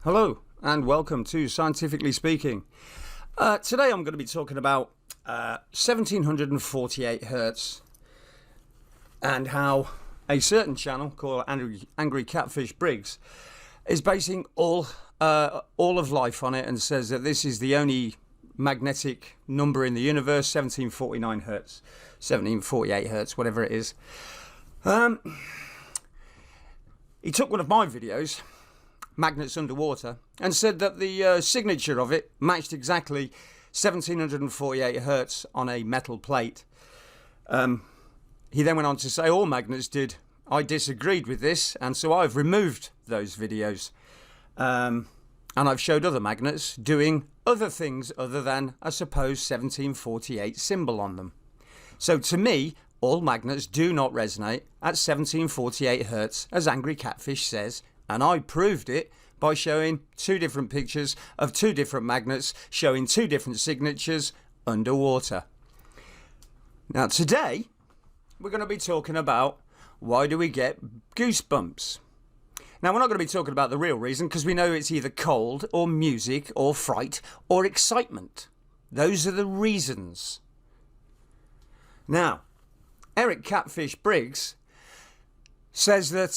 Hello and welcome to Scientifically Speaking. Today I'm going to be talking about 1748 Hertz and how a certain channel called Angry Catfish Briggs is basing all of life on it and says that this is the only magnetic number in the universe, 1749 Hertz, 1748 Hertz, whatever it is. He took one of my videos, Magnets Underwater, and said that the signature of it matched exactly 1748 Hertz on a metal plate. He then went on to say all magnets did. I disagreed with this, and so I've removed those videos. And I've showed other magnets doing other things other than a supposed 1748 symbol on them. So to me, all magnets do not resonate at 1748 Hertz, as Angry Catfish says, and I proved it by showing two different pictures of two different magnets showing two different signatures underwater. Now today, we're going to be talking about why do we get goosebumps. Now we're not going to be talking about the real reason because we know it's either cold or music or fright or excitement. Those are the reasons. Now, Eric Catfish Briggs says that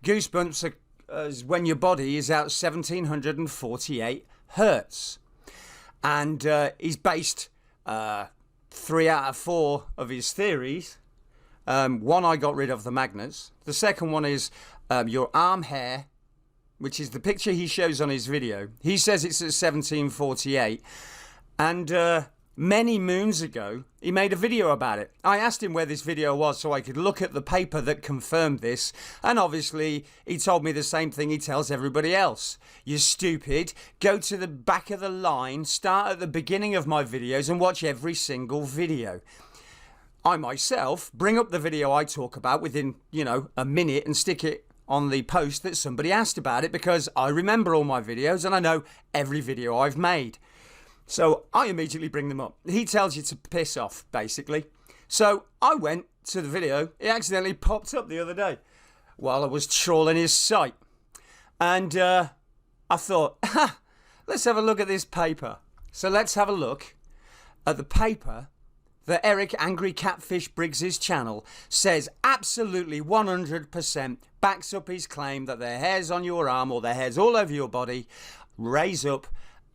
goosebumps are when your body is at 1748 Hertz. And he's based 3 out of 4 of his theories. One, I got rid of the magnets. The second one is your arm hair, which is the picture he shows on his video. He says it's at 1748. And many moons ago, he made a video about it. I asked him where this video was so I could look at the paper that confirmed this. And obviously, he told me the same thing he tells everybody else. You're stupid. Go to the back of the line, start at the beginning of my videos and watch every single video. I myself bring up the video I talk about within, a minute and stick it on the post that somebody asked about it because I remember all my videos and I know every video I've made. So I immediately bring them up. He tells you to piss off, basically. So I went to the video. It accidentally popped up the other day while I was trawling his site. And I thought, let's have a look at this paper. So let's have a look at the paper that Eric Angry Catfish Briggs' channel says absolutely 100% backs up his claim that the hairs on your arm or the hairs all over your body raise up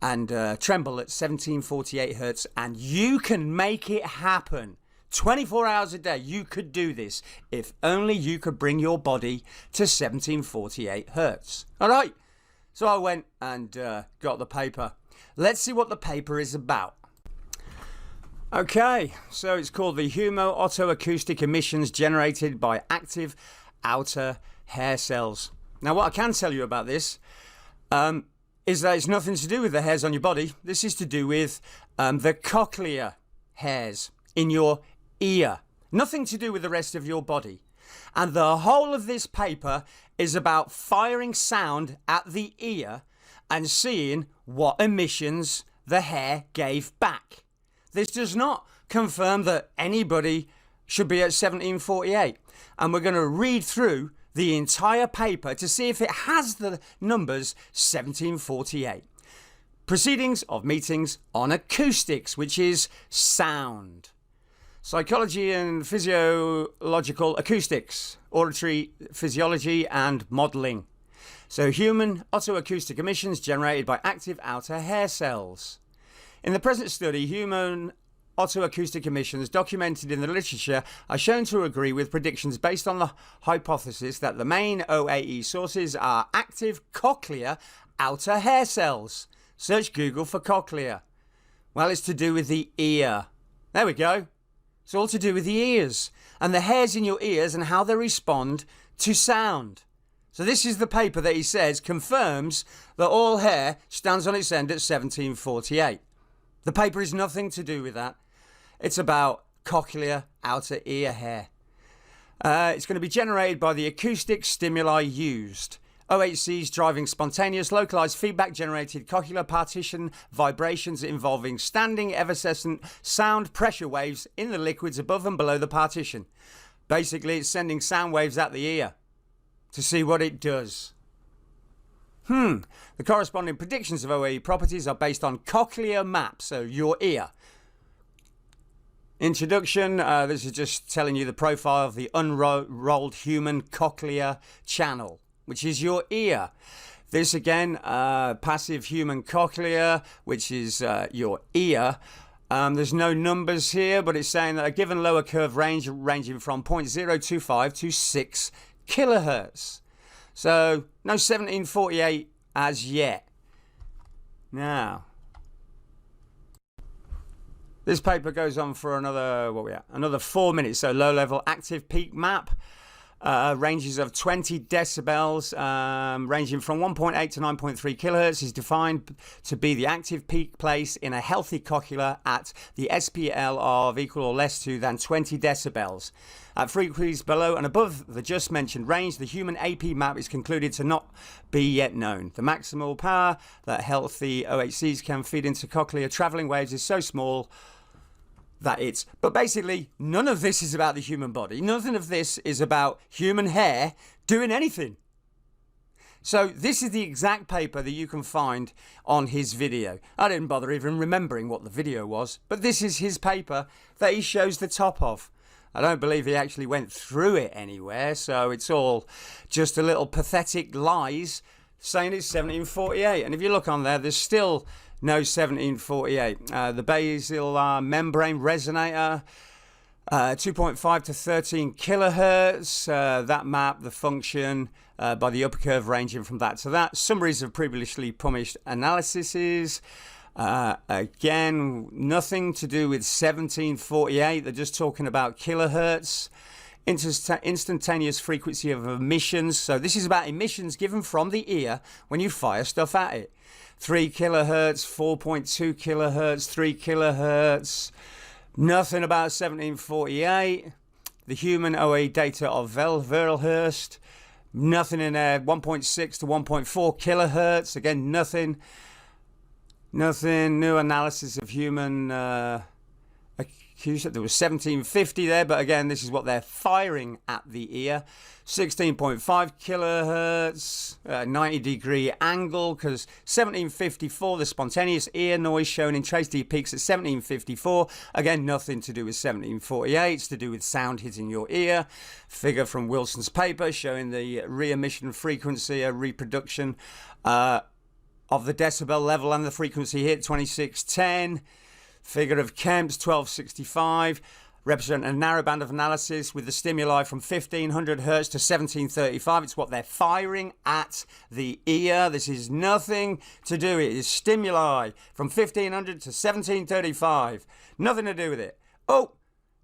and tremble at 1748 Hertz, and you can make it happen. 24 hours a day, you could do this if only you could bring your body to 1748 Hertz. All right, so I went and got the paper. Let's see what the paper is about. Okay, so it's called the Humo-Autoacoustic Emissions Generated by Active Outer Hair Cells. Now, what I can tell you about this is that it's nothing to do with the hairs on your body. This is to do with the cochlear hairs in your ear. Nothing to do with the rest of your body. And the whole of this paper is about firing sound at the ear and seeing what emissions the hair gave back. This does not confirm that anybody should be at 1748. And we're going to read through the entire paper to see if it has the numbers 1748. Proceedings of meetings on acoustics, which is sound. Psychology and physiological acoustics, auditory physiology and modelling. So human autoacoustic emissions generated by active outer hair cells. In the present study, human autoacoustic emissions documented in the literature are shown to agree with predictions based on the hypothesis that the main OAE sources are active cochlear outer hair cells. Search Google for cochlear. Well, it's to do with the ear. There we go. It's all to do with the ears and the hairs in your ears and how they respond to sound. So this is the paper that he says confirms that all hair stands on its end at 1748. The paper is nothing to do with that. It's about cochlear outer ear hair. It's going to be generated by the acoustic stimuli used. OHCs driving spontaneous localized feedback generated cochlear partition vibrations involving standing evanescent sound pressure waves in the liquids above and below the partition. Basically, it's sending sound waves at the ear to see what it does. The corresponding predictions of OAE properties are based on cochlear maps, so your ear. Introduction, this is just telling you the profile of the unrolled human cochlear channel, which is your ear. This again, passive human cochlea, which is your ear. There's no numbers here, but it's saying that a given lower curve range ranging from 0.025 to 6 kilohertz. So no 1748 as yet. Now, this paper goes on for another 4 minutes. So low-level active peak map. Ranges of 20 decibels, ranging from 1.8 to 9.3 kilohertz, is defined to be the active peak place in a healthy cochlea at the SPL of equal or less to than 20 decibels. At frequencies below and above the just mentioned range, the human AP map is concluded to not be yet known. The maximal power that healthy OHCs can feed into cochlear travelling waves is so small but basically none of this is about the human body. Nothing of this is about human hair doing anything. So this is the exact paper that you can find on his video. I didn't bother even remembering what the video was, but this is his paper that he shows the top of. I don't believe he actually went through it anywhere, so it's all just a little pathetic lies saying it's 1748. And if you look on there, there's still no 1748. The basal membrane resonator, 2.5 to 13 kilohertz. That map, the function by the upper curve ranging from that to that. Summaries of previously published analyses. Again, nothing to do with 1748. They're just talking about kilohertz. Instantaneous frequency of emissions. So this is about emissions given from the ear when you fire stuff at it. 3 kilohertz, 4.2 kilohertz, 3 kilohertz. Nothing about 1748. The human OA data of Verhulst. Nothing in there. 1.6 to 1.4 kilohertz. Again, nothing. Nothing. New analysis of human acoustic. There was 1750 there, but again, this is what they're firing at the ear. 16.5 kilohertz, 90-degree angle, because 1754, the spontaneous ear noise shown in trace D peaks at 1754. Again, nothing to do with 1748. It's to do with sound hitting your ear. Figure from Wilson's paper showing the re-emission frequency, a reproduction of the decibel level and the frequency hit, 2610. Figure of Kemp's, 1265. Represent a narrow band of analysis with the stimuli from 1500 hertz to 1735. It's what they're firing at the ear. This is nothing to do with it. It's stimuli from 1500 to 1735. Nothing to do with it. Oh,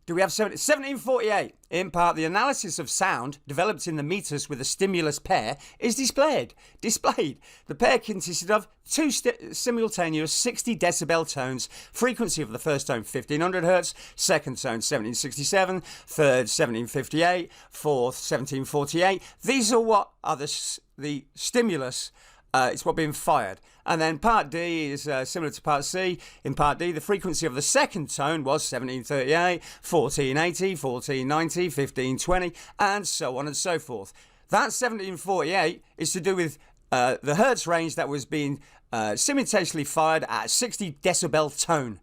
do we have 1748? In part, the analysis of sound developed in the meters with a stimulus pair is displayed. The pair consisted of two simultaneous 60 decibel tones. Frequency of the first tone 1500 hertz, second tone 1767, third 1758, fourth 1748. These are what are the stimulus. It's what being fired. And then part D is similar to part C. In part D, the frequency of the second tone was 1738, 1480, 1490, 1520, and so on and so forth. That 1748 is to do with the hertz range that was being simultaneously fired at 60 decibel tone.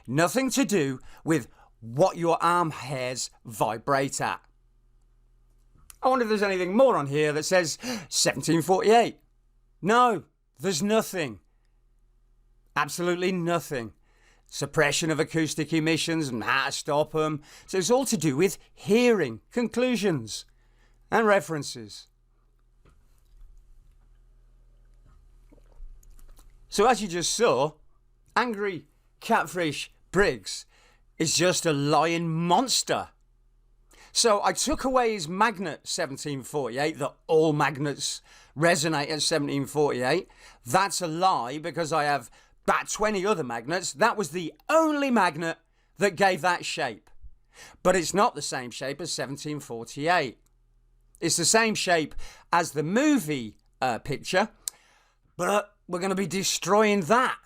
Nothing to do with what your arm hairs vibrate at. I wonder if there's anything more on here that says 1748. No, there's nothing. Absolutely nothing. Suppression of acoustic emissions and how to stop them. So it's all to do with hearing, conclusions, and references. So as you just saw, angry Catfish Briggs is just a lying monster. So I took away his magnet 1748, that all magnets resonate at 1748. That's a lie because I have about 20 other magnets. That was the only magnet that gave that shape. But it's not the same shape as 1748. It's the same shape as the movie picture, but we're going to be destroying that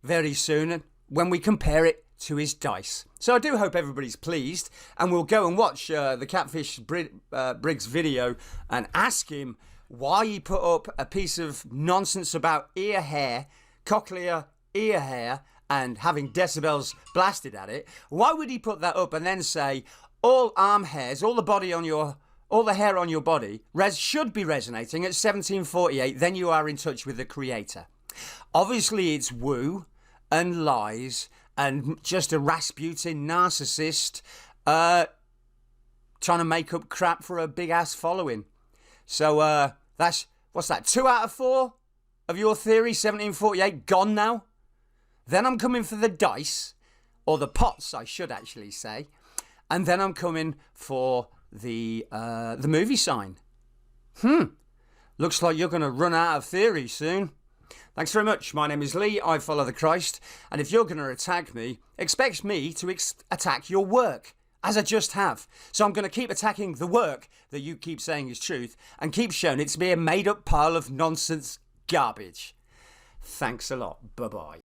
very soon when we compare it to his dice. So I do hope everybody's pleased, and we'll go and watch the Catfish Briggs video and ask him why he put up a piece of nonsense about ear hair, cochlear ear hair, and having decibels blasted at it. Why would he put that up and then say all arm hairs, all the hair on your body should be resonating at 1748, then you are in touch with the creator? Obviously it's woo and lies and just a Rasputin narcissist trying to make up crap for a big ass following. So that's, what's that, 2 out of 4 of your theory, 1748, gone now? Then I'm coming for the dice, or the pots I should actually say, and then I'm coming for the movie sign. Looks like you're going to run out of theories soon. Thanks very much. My name is Lee. I follow the Christ. And if you're going to attack me, expect me to attack your work, as I just have. So I'm going to keep attacking the work that you keep saying is truth and keep showing it to be a made-up pile of nonsense garbage. Thanks a lot. Bye-bye.